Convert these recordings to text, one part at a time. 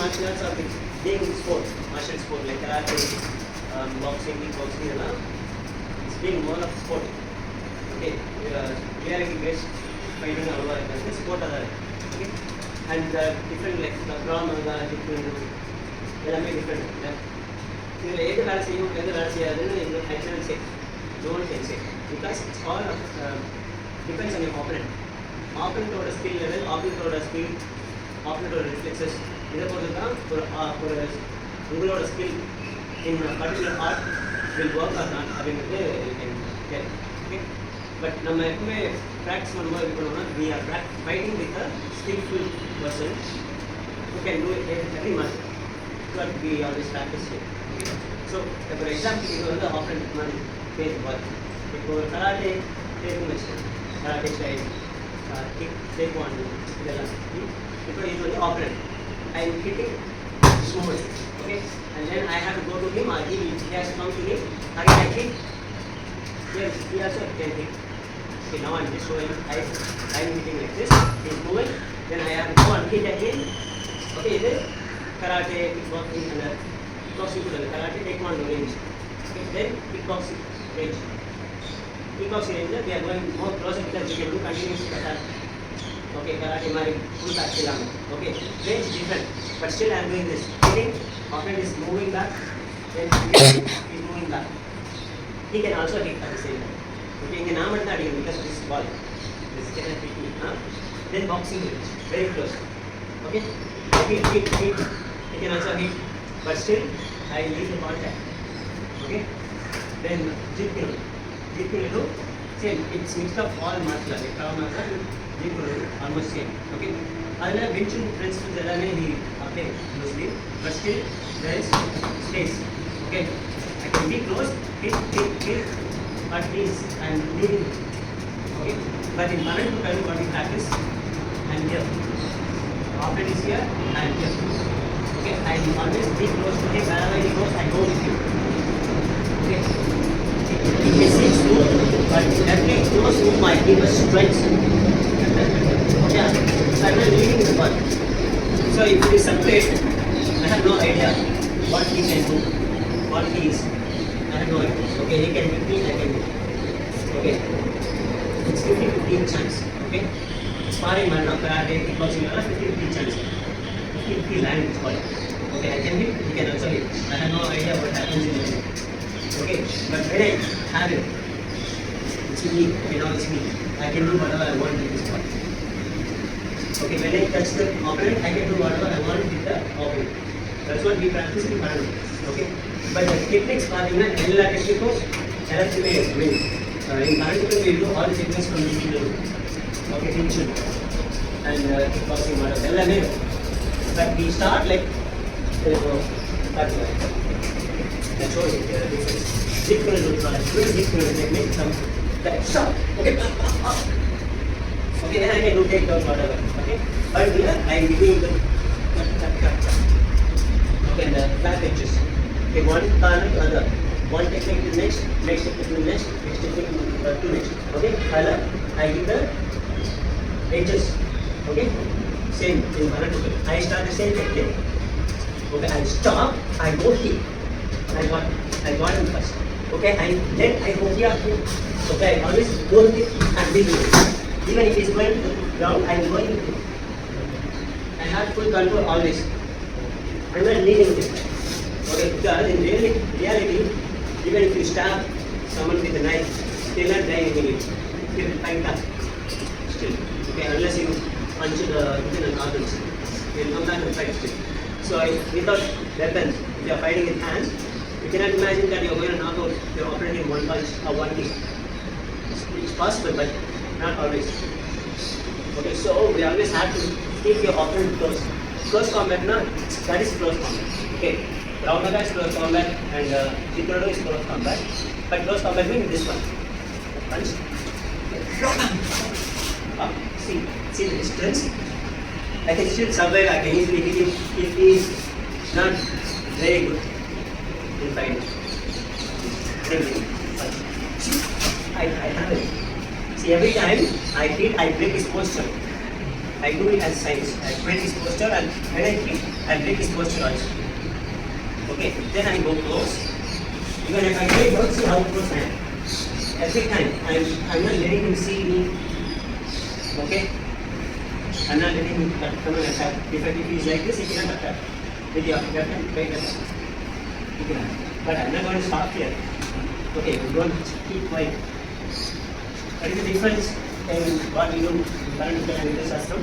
martial arts are being sport, martial sport like karate, boxing, kickboxing, it's being more of sport. Okay, reality based fighting all sport okay, and different like the drama, different, different. இதில் எது வேலை செய்யும் எது வேலை செய்யாதுன்னு எங்களுக்கு ஐ சே no one can say because it's all depends on your opponent. ஆப்பனண்ட்டோட skill level, ஆப்பனண்ட்டோட speed, ஆப்பனண்ட்டோட ரிஃப்ளெக்ஸஸ் இதை பொறுத்து தான் ஒரு உங்களோட skill in particular art will work or not அப்படிங்கிறது ஓகே. பட் நம்ம எப்பவுமே ப்ராக்டிஸ் பண்ணும்போது எப்படி பண்ணுவோம்னா we are fighting with a skilful person who can do it every month but we always practice it. So இப்போ எக்ஸாம்பிள் இது வந்து opponent மாதிரி பேஸ் பால். இப்போ ஒரு கராட்டே டேக்குன்னு வச்சுக்கோங்க, கராட்டே ஸ்டைல், கிக், டேக்வாண்டோ இதெல்லாம். இப்போ இது வந்து opponent I am hitting smooth okay, and then I have to go to him or he has come to him again I kick. Yes, he also can hit. Okay, now I'm just showing I'm hitting like this. He's moving. Then I have to go and hit again. Okay, இது karate, kickboxing and boxing கூட karate, taekwondo range. Okay, then kickboxing range. Kickboxing range we are going more closer because we can do continuous attack. Okay, karate மாதிரி full back இல்லாம. Okay, range different, but still I am doing this. Hitting, opponent is moving back, then he is moving back. He can also hit at the same time. Okay, இங்க நான் மட்டும் தான் அடிக்கணும் because this ball. This cannot hit me. Then boxing range, very close. Okay, hit. He can also hit, but still I leave the contact. Okay, then jeet kune same. It's mixed of all martial arts. Krav Maga, jeet kune almost same. Okay, adala Wing Chun principles ellame he apply mostly, but still there is space. Okay, I can be close, hit, but please I am leaving. Okay, but in Manan to tell you what we practice, I am here. Opponent is here, I am here. Okay, I will always be close to him. Wherever he goes, I go with him. Okay, he may seem smooth, but every close move my give us strength. Okay, so I am not leaving the ball. So if it is separate, I have no idea what he can do, what he is. I have no idea. Okay, he can hit me, I can hit. Okay, it's 50-50 chance. Okay, sparring man, karate, kickboxing, 50-50 chance. 50 land is called. Okay, I can hit, he can also hit. I have no idea what happens in the game. Okay, but when I have it, it's me, okay, now it's me. I can do whatever I want with this ball. Okay, when I touch the opponent, I can do whatever I want with the opponent. That's what we practice in Karate. Okay, but the techniques are in all techniques, in Karate we do all the techniques from the middle. Okay, Wing Chun and kickboxing, whatever. But we start like that way. That shows it the difference. Different technique, some that shot. Okay. Okay, then I can do take down whatever. Okay, but here I am giving the cut. Okay, the back edges. Okay, one corner to other. One technique to next technique to next technique to next. Okay, color I give the edges. Okay, same in Karate. I start the same technique. Okay, I stop, I go here. I got him first. Okay, then I go here. Okay, I always go here and be here. Even if he's going down, I am going here. I have full control always. I am not leaving this. Okay, because in reality, even if you stab someone with a knife, they will not die immediately. They will fight up still. Okay, unless you punch the internal organs, they will come back and fight still. So without weapons, if you are fighting with hands, you cannot imagine that you are going to knock out your opponent in one punch or one kick. It's possible, but not always. Okay, so we always have to keep your opponent close. Close combat, no, that is close combat. Okay, Krav Maga is close combat and Jeet Kune Do is close combat. But close combat means this one. Punch. See the distance. I can still survive. I can easily hit him if he is not very good in fighting. I have it. See, every time I hit, I break his posture. I do it as science. I break his posture, and when I kick, I break his posture also. Okay, then I go close. Even if I break also, how close I am. Every time, I'm not letting him see me. Okay? I'm not letting him come and attack. If he is like this, he cannot attack. With your weapon, break the attack. He cannot. But I'm not going to stop here. Okay, we don't keep quiet. What is the difference in what we do in current and this system?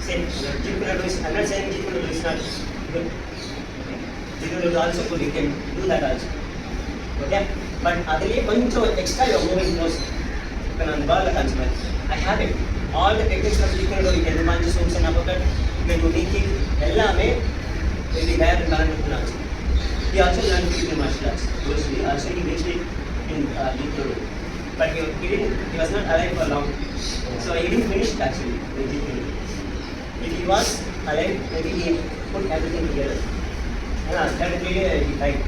Say, Jeet Kune Do is, I'm not saying Jeet Kune Do is not good. Jeet Kune Do is also good, you can do that also. Okay? But adile koncham extra you're moving close. You can on the ball I have it. All the techniques of Jeet Kune Do, you can do manju swoops and uppercut, you can do knee kick, ellame will be there in current also. He also learned Indian martial arts. Also he reached it in Jeet Kune Do. But he was not alive for long. So he didn't finish it actually in Jeet Kune Do. If he was alive, maybe he put everything together. That really he died.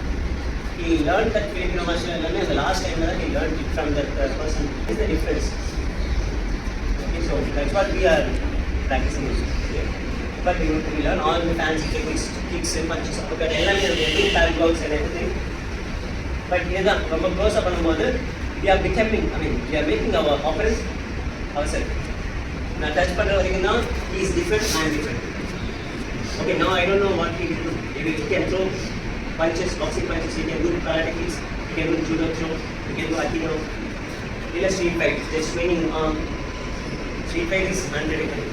He learned that Filipino martial art and the last time he learned it from that person. What is the difference? Okay, so that's what we are practicing. But we learn all the fancy techniques, kicks and punches, uppercut, everything, tag blocks and everything. But here from a close up on the mother, we are making our opponent ourselves. Now touch panna now, he is different, I am different. Okay, now I don't know what he will do. He can throw punches, boxing punches, he can do karate kicks, he can do judo throw, he can do aikido. Till a street fight, just swinging arm. Street fight is unpredictable.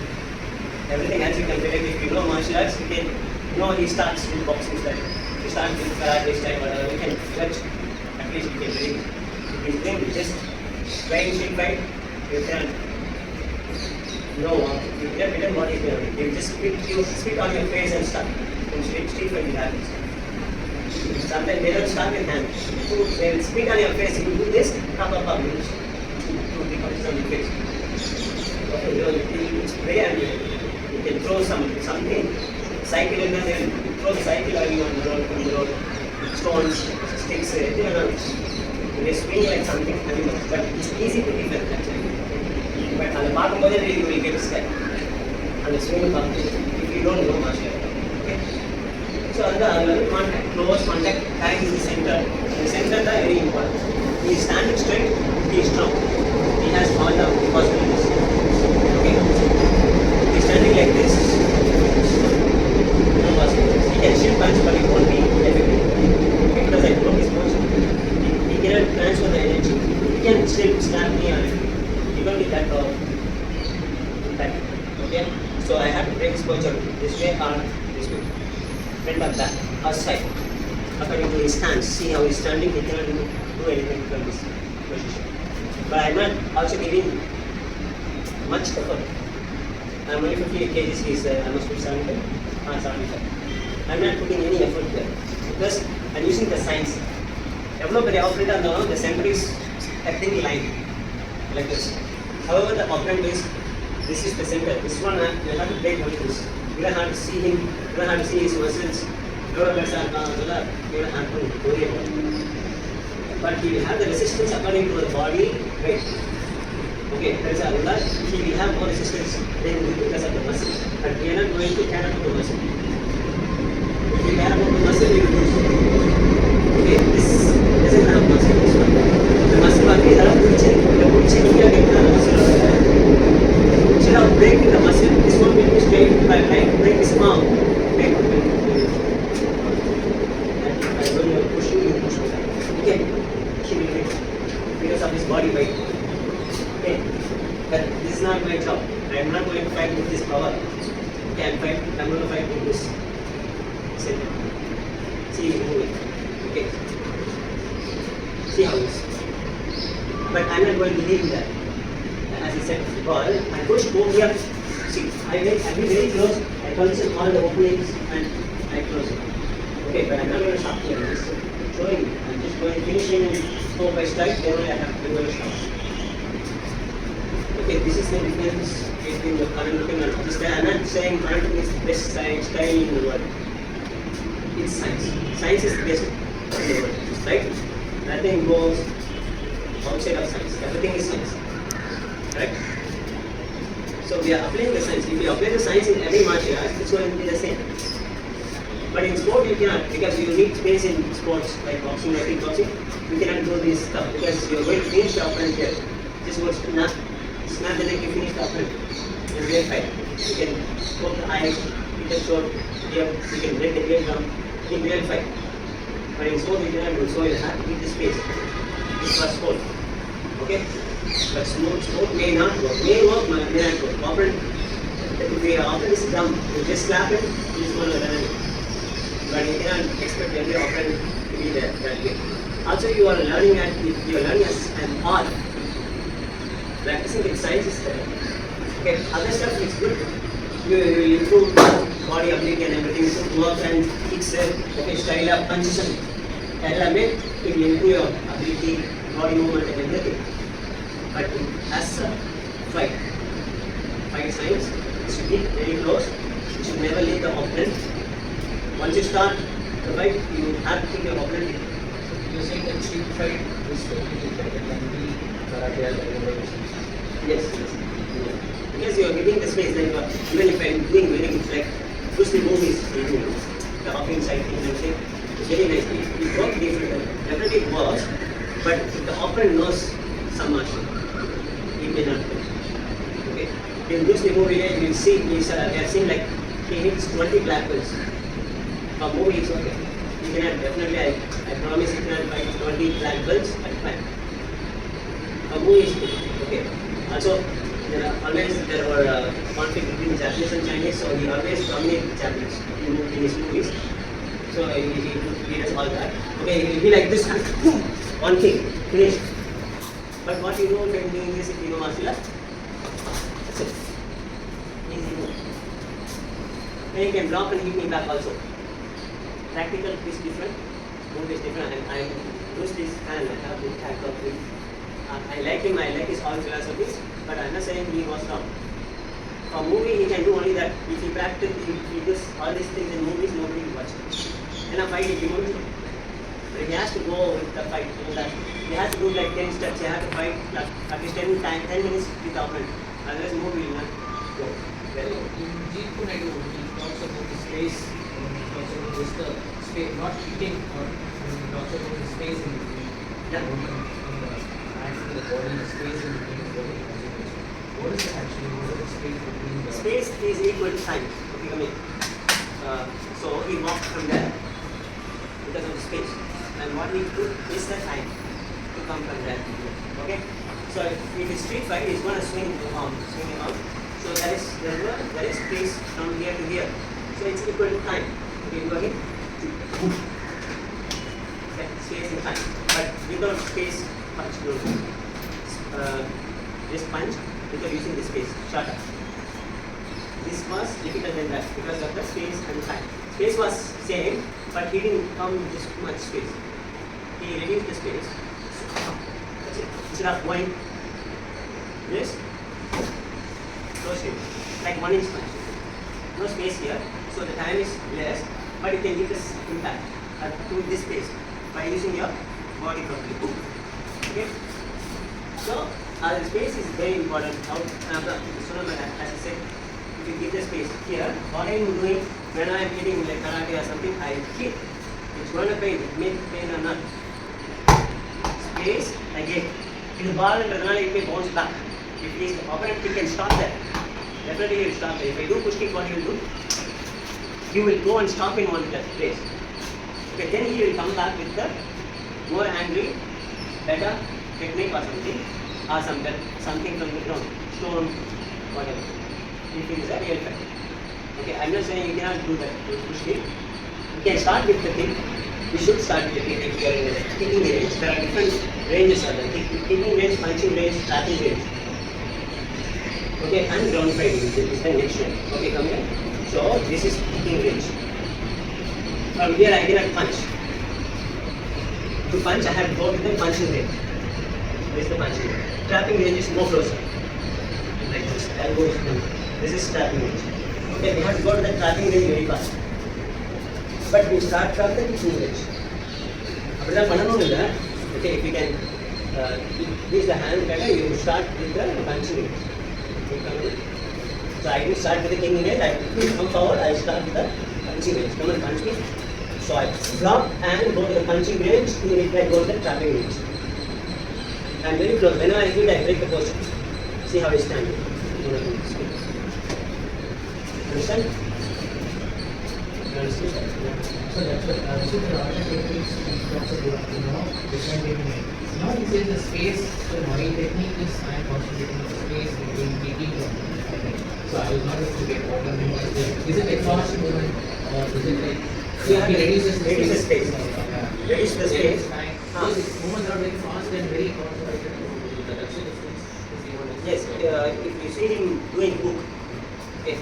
Everything else you can predict. If you know martial arts, you can know he starts with boxing style, he starts with karate style, whatever. You can judge, at least you can predict. If you think just playing street fight, you can know you can predict what he's going to do. You just spit on your face and stuff. In street fight it happens. Sometimes they don't start with hand. They will spit on your face. You do this, up, two punches on your face. Okay, you spray and you can throw something. Cycle and then throw the cycle on the road, stones, sticks, they swing like something animal. But it's easy to defend actually. But on the bottom of it, you will get scared. On the swing if you don't know martial art. So the contact, close contact, time in the center. The center is very important. He is standing straight, he is strong. He has all the possibilities. Okay. He is standing like this. No possibilities. He can shield punch, but it won't be effective. Because I broke his posture. He cannot transfer the energy. He can still snap me on it. He won't be that powerful. Okay. So I have to break his posture this way or this way. Front of that, outside, according to his stance. See how he's standing, he cannot do anything from this position. But I'm not also giving much effort. I'm only 58 kgs, he's almost 75. I'm not putting any effort there because I'm using the science. Develop the operator now, the center is a thin line like this. However, the operant is, this is the center. This one, you have to break like this. You don't have to see him, you don't have to see his muscles. You don't have to worry about it. But he will have the resistance according to the body weight. Okay, that is Allah. He will have more resistance than because of the muscle. But we are not going to care about the muscle. If we care about the muscle, we will lose. Okay, this doesn't have muscle. This one. The muscle will be the pulching here getting the muscle. Instead of breaking the muscle, this one will be straight by trying to break his arm. Okay? And when you are pushing, you push. Okay? He will hit because of his body weight. Okay? But this is not my job. I am not going to fight with this power. Okay, I'm going to fight with this. See, moving. Okay? See how it is. But I'm not going to leave that. As I said before, I push over here. See, I be very close. I position all the openings and I close it. Okay, but I'm not going to stop here. I'm just showing you. I'm just going finishing step by step. Then I have to go and stop. Okay, this is the difference between the current and this. I'm not saying current is the best science style in the world. It's science. Science is the best in the world, right? Nothing goes outside of science. Everything is science. Right? So we are applying the science. If you apply the science in every martial art, it's going to be the same. But in sport you cannot, because you need space in sports like boxing or kickboxing. You cannot do this stuff because you are going to finish the opponent here. Just go snap the neck, you finish the opponent. In real fight, you can poke the eye, hit the short, you can break the eardrum in real fight. But in sport you cannot do so. You have to keep the space. This was sport. Okay? But sport may not work. May work, may not work. Opponent, if the opponent is dumb, you just slap him, he's going to run away. But you cannot expect every opponent to be there that way. Also, you are learning as an art. Practicing with science is there. Okay, other stuff is good. You improve body ability and everything. So work and kicks, okay, style up, punches and it will improve your ability, body movement and everything. But as a fight science, it should be very close. You should never leave the opponent. Once you start the fight, you have to keep your opponent. You're saying that street fight is totally different than the karate or whatever. Yes. Because you are giving the space, like even if I am doing very good, like Bruce Lee movies, the hopping side thing and everything, it's very nice. It works differently. Definitely it works, but if the opponent knows some martial, he may not do. Okay? In Bruce Lee movie, you will see, they are seeing like he hits 20 black belts. A movie is okay. You cannot definitely, I promise you cannot fight 20 black belts at a time. A movie is okay. Also, there were conflict between Japanese and Chinese, so he always dominated Japanese in his movies. So he does all that. Okay, he'll be like this, one thing, finish. But what you know when doing this, if you know martial art, that's it. Easy move. Then you can drop and hit me back also. Practical is different, move is different, and I use this hand, I have to tackle him. I like him, I like his all philosophies, but I'm not saying he was wrong. For movie, he can do only that. If he practice, if he does all these things in movies, nobody will watch it. In a fight, he won't do. But he has to go with the fight. He has to do like 10 steps. He has to fight at least 10 minutes with the opponent. Otherwise, movie will not go well. In Jeet Kune Do, he talks about the space, he talks about just the space, not eating, or he talks about the space in between. Yeah. Actually, the body, the space in between the body. What is it actually? What is the space between the... Space is equal to time. Okay, come in. So he walked from there because of the space. And what he took is the time to come from there. Okay? So if it's street fight, he's going to swing him out. So there is space from here to here. So it's equal to time. Okay, go ahead. Okay, space and time. But without space, punch no. Just punch without using the space. Shorter. This was difficult than that because of the space and time. Space was same, but he didn't come with this much space. He reduced the space. That's it. Instead of going this, close him, like 1 inch punch. No space here, so the time is less, but you can give this impact to this space by using your body properly. Okay? So, the space is very important. As I said, if you give the space here, what I am doing when I am hitting like karate or something, I hit. It's going to pain, it may pain or not. Space, again. If the ball and it may bounce back. If he is the opponent, he can stop that. Definitely he will stop there. If I do push kick, what he will do? He will go and stop in one place. Okay, then he will come back with the more angry, better technique or something, or something from the ground, stone, whatever. If it is a real fight. Okay, I'm not saying you cannot do that. Push kick. You can start with the kick. You should start with the kick if you are in the kicking range. There are different ranges of the kicking range, punching range, tapping range. Okay, and ground fighting is the next one. Okay, come here. So this is kicking range. From here I cannot punch. To punch I have to go with the punching range. This is the punching range. Tapping range is more closer. Like this. Elbow is closer. This is tapping range. Okay, we have to go to the tapping range very fast. But we start from the kicking range. Okay, if you can use the hand better, you start with the punching range. Okay, So I will start with the king in it, I will come forward, I start with the punching range. Come and punch me. So I drop and go to the punching range, immediately I go to the trapping range. I am very close. Whenever I hit, I break the posture. See how I stand. Understand? You understand? So that's what, so there are other techniques which talks about, different techniques. Now this is the space, so my technique is I am concentrating on the space between kicking and fighting. So I was not able to get what I'm doing. Is it like fast movement or is it like, Yeah, he reduces reduce the space. Yeah. Reduce the space. Those movements are very fast and very concentrated. That's the difference. Yes, if you see him doing hook, okay,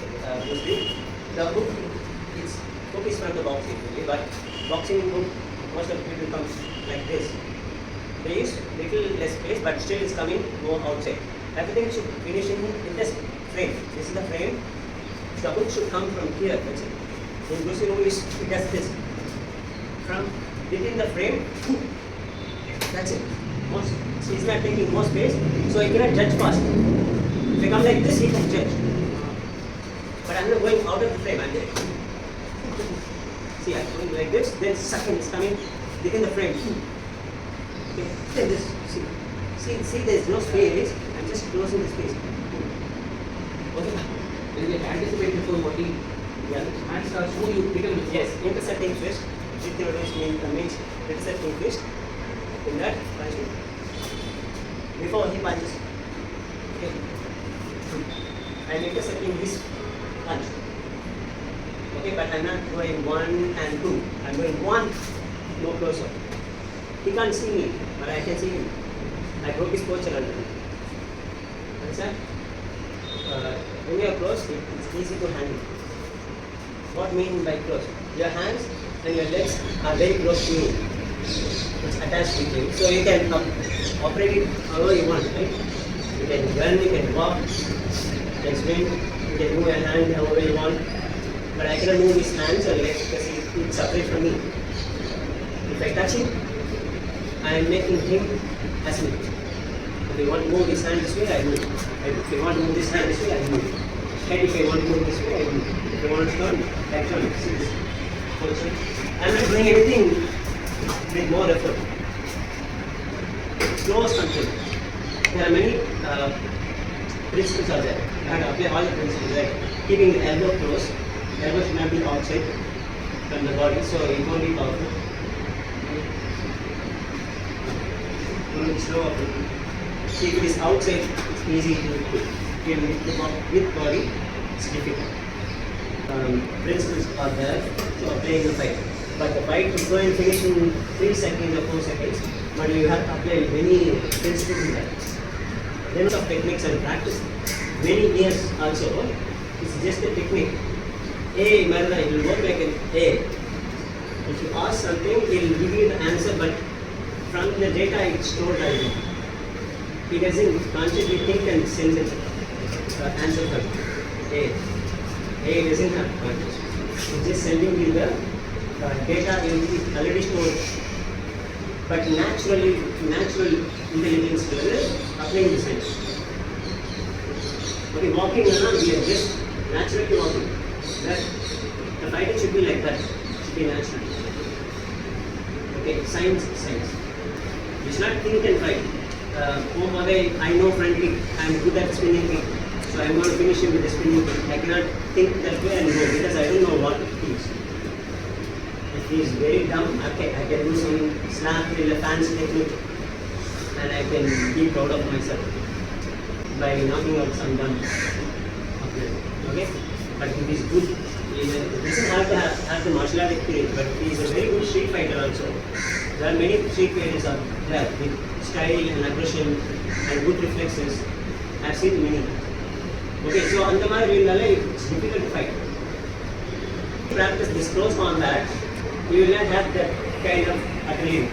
Bruce Lee, the hook is from the boxing, okay, but boxing hook, most of the people come like this. They use little less space, but still it's coming more outside. Everything should finish in this frame. This is the frame. The hook should come from here. That's it. In Bruce Lee movies, it does this. From within the frame, hook. That's it. He's not taking more space, so he cannot judge fast. If I come like this, he can judge. But I'm not going out of the frame. I'm there. See, I'm going like this, then second is coming within the frame. Okay, then this. See, there's no space. I'm just closing the space. Okay. There is a anticipate before what he hand starts, who you become before. Yes, intercepting fist. Means intercepting fist. In that punch before he punches. Okay. I'm intercepting this punch. Okay, but I'm not going 1 and 2. I'm going 1, no closer. He can't see me, but I can see him. I broke his posture under him. Understand? When you are close, it's easy to handle. What mean by close? Your hands and your legs are very close to you. It's attached with you. So you can operate it however you want, right? You can run, you can walk, you can swing, you can move your hand however you want. But I cannot move his hands or legs because it's separate from me. If I touch him, I am making him as me. If I want to move his hand this way, I move. If I want to move this hand this way, I move. And if I want to move this way, I move. If I want to turn, I turn. See this position. I am not doing anything with more effort. Close control. There are many principles are there. You have to apply all the principles, like keeping the elbow close. Elbow should not be outside from the body, so it won't be powerful. Slow up. See, if it is outside, it's easy to do. With body, it's difficult. Principles are there to apply in the fight. But the fight is going to finish in 3 seconds or 4 seconds. But you have to apply many principles in that. Then of techniques and practice. Many years also, it's just a technique. A, Marna, it will work like an A. If you ask something, it will give you the answer, but from the data it's stored already. He doesn't consciously think and send the answer from A. A doesn't have conscious. It's just sending you the data is already stored. But natural intelligence level applying the science. Okay, walking around, we are just naturally walking. That the fighting should be like that. Should be natural. Okay, science. You should not think and fight. Oh mother, I know front kick. I am good at spinning kick. So I am going to finish him with a spinning kick. I cannot think that way and go because I don't know what it is. If he is very dumb, okay, I can do some slap in a fancy technique and I can be proud of myself by knocking out some dumb. Okay? But if he is good, he doesn't have to have the martial art experience, but he is a very good street fighter also. There are many street fighters out there with style and aggression and good reflexes. I have seen many. Okay, so on the real life, it's difficult to fight. Practice this close combat, you will not have that kind of adrenaline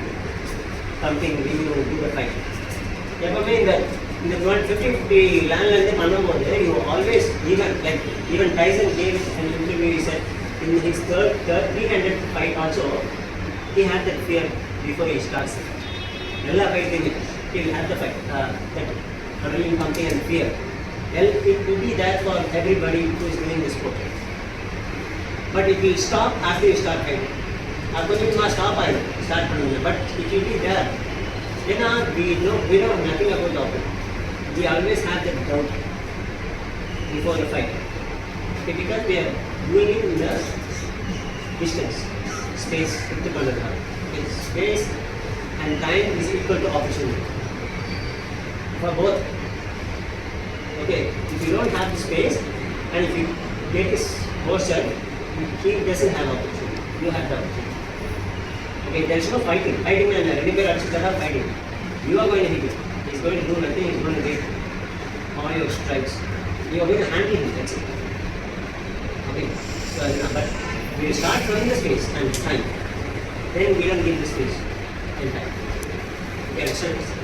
pumping when you do the fight. In the 50-50 land, you always, even Tyson gave an interview, he said in his third 300 fight also, he had that fear before he starts. He will have the fight, that adrenaline pumping and fear. well, it will be there for everybody who is doing the sport. But it will stop after you start fighting. கொஞ்சமா stop ஆகிடும் start பண்ணுங்க. But it will be there. ஏன்னா we know nothing about the opponent. We always have that doubt before the fight. Okay, because we are doing it in the distance, space. Space and time is equal to opportunity for both. Okay, if you don't have the space and if you get his motion, he doesn't have opportunity. You have the opportunity. Okay, there is no fighting. Fighting and ready are fighting. You are going to hit him. He is going to do nothing. He is going to get all your strikes. You are going to handle him. That's it. Okay, so but we start from the space and time. Then we don't give the space and time. Okay, understand this?